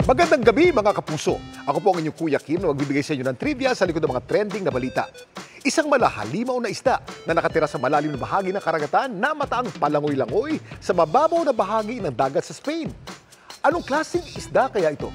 Magandang gabi mga kapuso. Ako po ang inyong Kuya Kim na magbibigay sa inyo ng trivia sa likod ng mga trending na balita. Isang malahalimaw na isda na nakatira sa malalim na bahagi ng karagatan na mataang palangoy-langoy sa mababaw na bahagi ng dagat sa Spain. Anong klaseng isda kaya ito?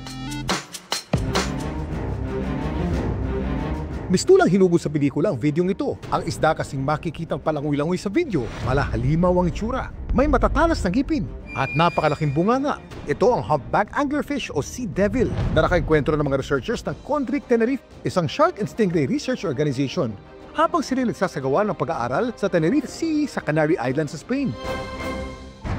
Mistulang hinugod sa pelikula ang videong ito. Ang isda kasing makikitang palangoy-langoy sa video, malahalimaw ang itsura. May matatalas na ngipin at napakalaking bunganga. Ito ang humpback anglerfish o sea devil na nakaengkwentro ng mga researchers ng Condric Tenerife, isang shark and stingray research organization, habang sila nagsasagawa ng pag-aaral sa Tenerife Sea sa Canary Islands sa Spain.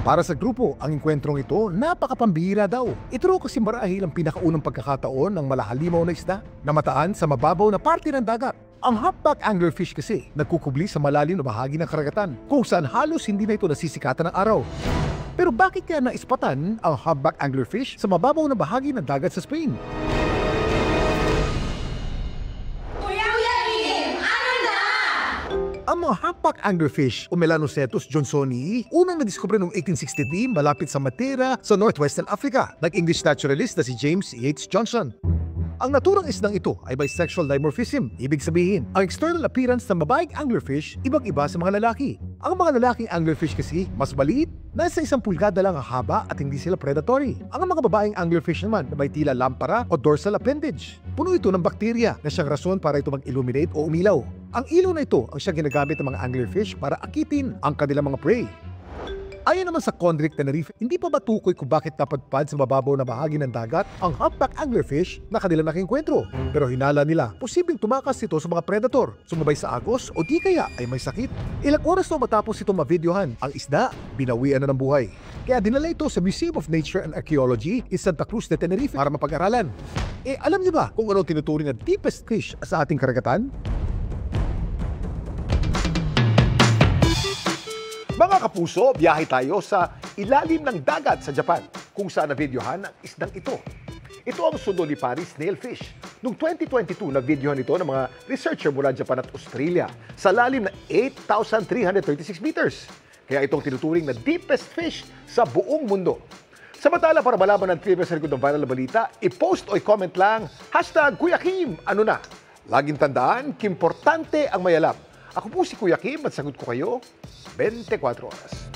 Para sa grupo, ang engkwentrong ito napakapambihira daw. Ito raw kasi marahil ang pinakaunang pagkakataon ng malahalimaw na isda na mataan sa mababaw na parte ng dagat. Ang humpback anglerfish kasi nagkukubli sa malalim na bahagi ng karagatan kung saan halos hindi na ito nasisikatan ng araw. Pero bakit kaya naispatan ang humpback anglerfish sa mababaw na bahagi ng dagat sa Spain? Ang mga humpback anglerfish o Melanocetus johnsoni, unang nadiskubre noong 1863 malapit sa Matera sa northwestern Africa. Nag-English naturalist na si James Yates Johnson. Ang naturang isdang ito ay bisexual dimorphism. Ibig sabihin, ang external appearance ng babaeng anglerfish ibang-iba sa mga lalaki. Ang mga lalaking anglerfish kasi mas maliit, nasa 1 pulgada lang ang haba at hindi sila predatory. Ang mga babaeng anglerfish naman na may tila lampara o dorsal appendage. Puno ito ng bakterya na siyang rason para ito mag-illuminate o umilaw. Ang ilaw na ito ang siyang ginagamit ng mga anglerfish para akitin ang kanilang mga prey. Ayon naman sa Condric Tenerife, hindi pa matukoy kung bakit napadpad sa mababaw na bahagi ng dagat ang humpback anglerfish na kanilang nakiengkwentro. Pero hinala nila, posibleng tumakas ito sa mga predator, sumabay sa agos o di kaya ay may sakit. Ilang oras na matapos ito mavideohan, ang isda binawian na ng buhay. Kaya dinala ito sa Museum of Nature and Archaeology in Santa Cruz de Tenerife para mapag-aralan. Alam niyo ba kung ano tinuturing na deepest fish sa ating karagatan? Mga kapuso, biyahe tayo sa ilalim ng dagat sa Japan kung saan na-videohan ang isdang ito. Ito ang Sodoliparis snailfish. Noong 2022, na-videohan ito ng mga researcher mula Japan at Australia sa lalim na 8,336 meters. Kaya itong tinuturing na deepest fish sa buong mundo. Samantala, para malaman ng trivia sa likod ng viral na balita, i-post o i-comment lang, #Kuya Kim, ano na? Laging tandaan, kimportante ang may alam. Ako po si Kuya Kim at sagot ko kayo 24 oras.